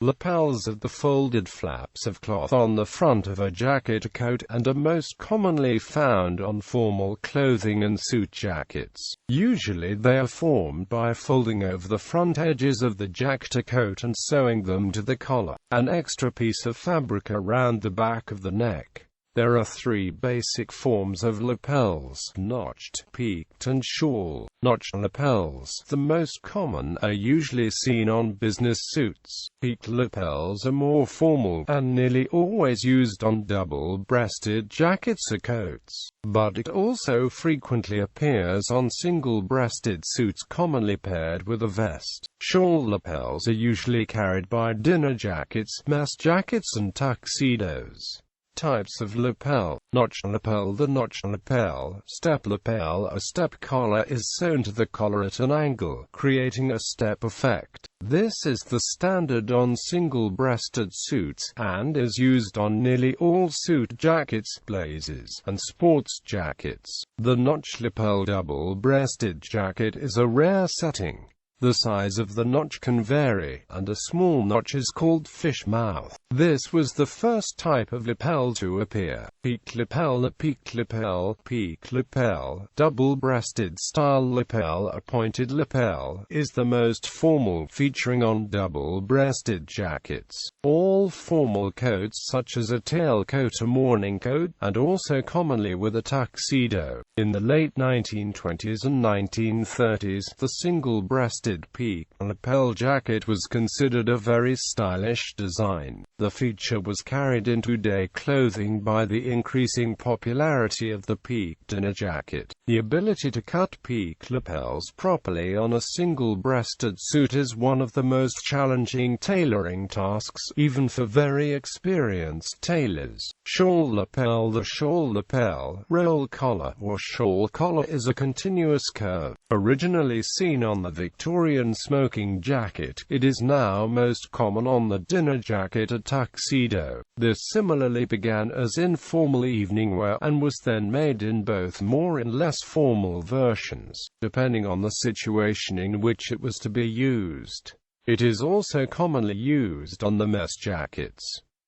Lapels are the folded flaps of cloth on the front of a jacket or coat, and are most commonly found on formal clothing and suit jackets. Usually they are formed by folding over the front edges of the jacket or coat and sewing them to the collar, an extra piece of fabric around the back of the neck. There are three basic forms of lapels: notched, peaked and shawl.Notched lapels. The most common are usually seen on business suits. Peaked lapels are more formal, and nearly always used on double-breasted jackets or coats, but it also frequently appears on single-breasted suits commonly paired with a vest. Shawl lapels are usually carried by dinner jackets, mess jackets and tuxedos. Types of lapel: notched lapel. The notched lapel, step lapel. A step collar is sewn to the collar at an angle, creating a step effect. This is the standard on single-breasted suits, and is used on nearly all suit jackets, blazers, and sports jackets. The notched lapel double-breasted jacket is a rare setting. The size of the notch can vary, and a small notch is called fish mouth. This was the first type of lapel to appear. Peaked lapel. A peaked lapel, double-breasted style lapel. A pointed lapel is the most formal, featuring on double-breasted jackets, all formal coats such as a tailcoat or morning coat, and also commonly with a tuxedo. In the late 1920s and 1930s, the single-breasted peaked lapel jacket was considered a very stylish design. The feature was carried into day clothing by the increasing popularity of the peaked dinner jacket. The ability to cut peaked lapels properly on a single-breasted suit is one of the most challenging tailoring tasks, even for very experienced tailors. Shawl lapel. The shawl lapel, roll collar, or shawl collar is a continuous curve. Originally seen on the Victorian smoking jacket, it is now most common on the dinner jacket or tuxedo. This similarly began as informal evening wear, and was then made in both more and less formal versions, depending on the situation in which it was to be used. It is also commonly used on the mess jackets.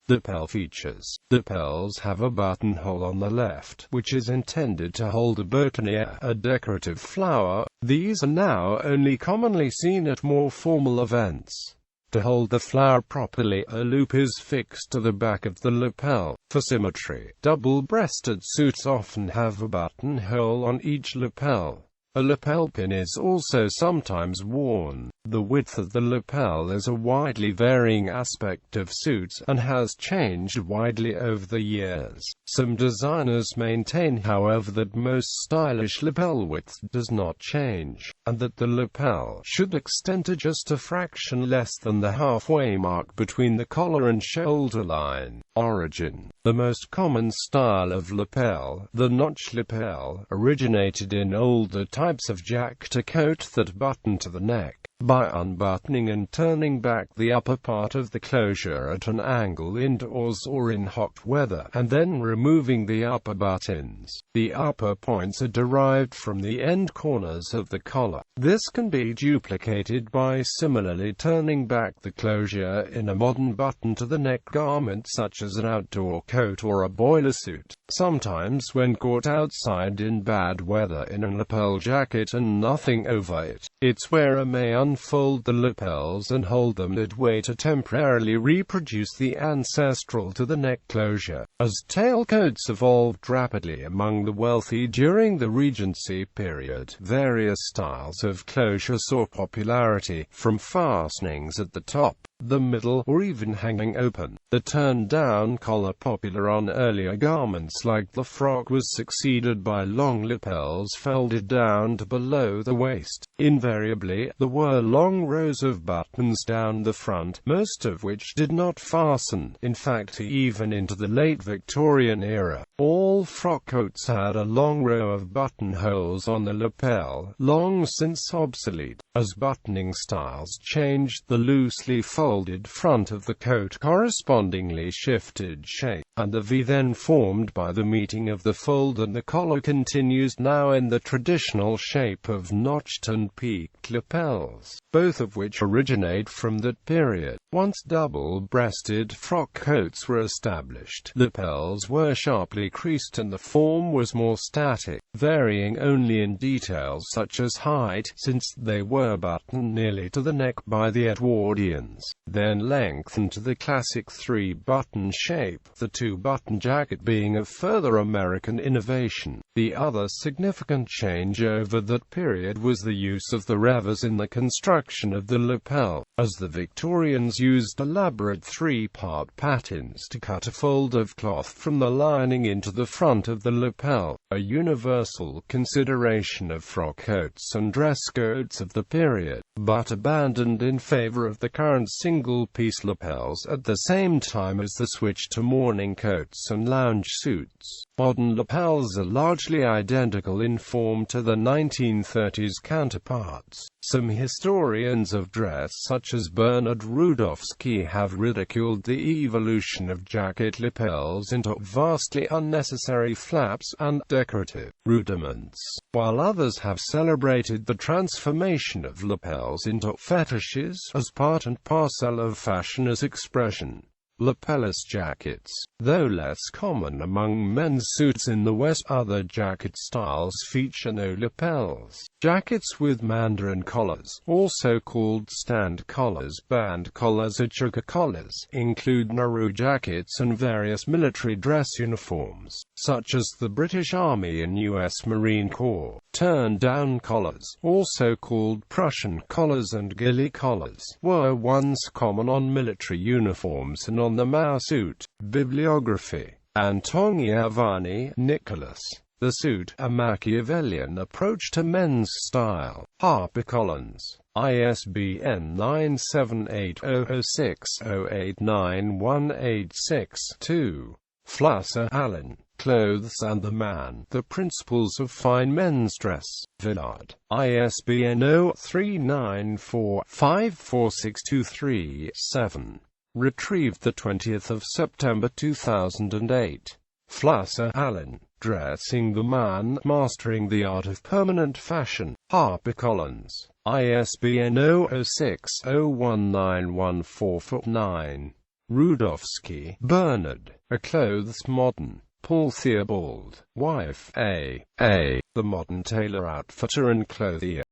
Lapel features. Lapels have a buttonhole on the left, which is intended to hold a boutonniere, a decorative flower. These are now only commonly seen at more formal events. To hold the flower properly, a loop is fixed to the back of the lapel. For symmetry, double-breasted suits often have a buttonhole on each lapel. A lapel pin is also sometimes worn. The width of the lapel is a widely varying aspect of suits, and has changed widely over the years. Some designers maintain, however, that most stylish lapel width does not change, and that the lapel should extend to just a fraction less than the halfway mark between the collar and shoulder line. Origin. The most common style of lapel, the notched lapel, originated in older types of jacket or coat that button to the neck. By unbuttoning and turning back the upper part of the closure at an angle indoors or in hot weather, and then removing the upper buttons. The upper points are derived from the end corners of the collar. This can be duplicated by similarly turning back the closure in a modern button-to-the-neck garment such as an outdoor coat or a boiler suit. Sometimes when caught outside in bad weather in a lapel jacket and nothing over it, its wearer may unfold the lapels and hold them midway to temporarily reproduce the ancestral to-the-neck closure. As tailcoats evolved rapidly among the wealthy during the Regency period, various styles of closure saw popularity, from fastenings at the top, the middle, or even hanging open. The turned-down collar, popular on earlier garments like the frock, was succeeded by long lapels folded down to below the waist. Invariably, there were long rows of buttons down the front, most of which did not fasten. In fact, even into the late Victorian era, all frock coats had a long row of buttonholes on the lapel, long since obsolete. As buttoning styles changed, the loosely folded front of the coat correspondingly shifted shape, and the V then formed by the meeting of the fold and the collar continues now in the traditional shape of notched and peaked lapels, both of which originate from that period. Once double-breasted frock coats were established, lapels were sharply creased and the form was more static, varying only in details such as height, since they were buttoned nearly to the neck by the Edwardians, then lengthened to the classic three-button shape, the two-button jacket being a further American innovation. The other significant change over that period was the use of the revers in the construction of the lapel, as the Victorians used elaborate three-part patterns to cut a fold of cloth from the lining into the front of the lapel, a universal consideration of frock coats and dress coats of the period, but abandoned in favor of the current single-piece lapels at the same time as the switch to morning coats and lounge suits. Modern lapels are largely identical in form to the 1930s counterparts. Some historians of dress such as Bernard Rudofsky have ridiculed the evolution of jacket lapels into vastly unnecessary flaps and decorative rudiments, while others have celebrated the transformation of lapels into fetishes as part and parcel of fashion as expression. Lapelless jackets, though less common among men's suits in the West, other jacket styles feature no lapels. Jackets with mandarin collars, also called stand collars, band collars or choker collars, include Nehru jackets and various military dress uniforms, such as the British Army and US Marine Corps. Turn-down collars, also called Prussian collars and ghillie collars, were once common on military uniforms and on the Mao suit. Bibliography. Antoniavani, Nicholas. The Suit, A Machiavellian Approach to Men's Style. HarperCollins. ISBN 978-006-0891862. Flusser, Alan. Clothes and the Man. The Principles of Fine Men's Dress. Villard. ISBN 0394546237. Retrieved 20 September 2008. Flusser, Alan. Dressing the Man, Mastering the Art of Permanent Fashion. HarperCollins. ISBN 006-0191449. Rudofsky, Bernard. A Clothes Modern. Paul Theobald. Wife, A. The Modern Tailor Outfitter and Clothier.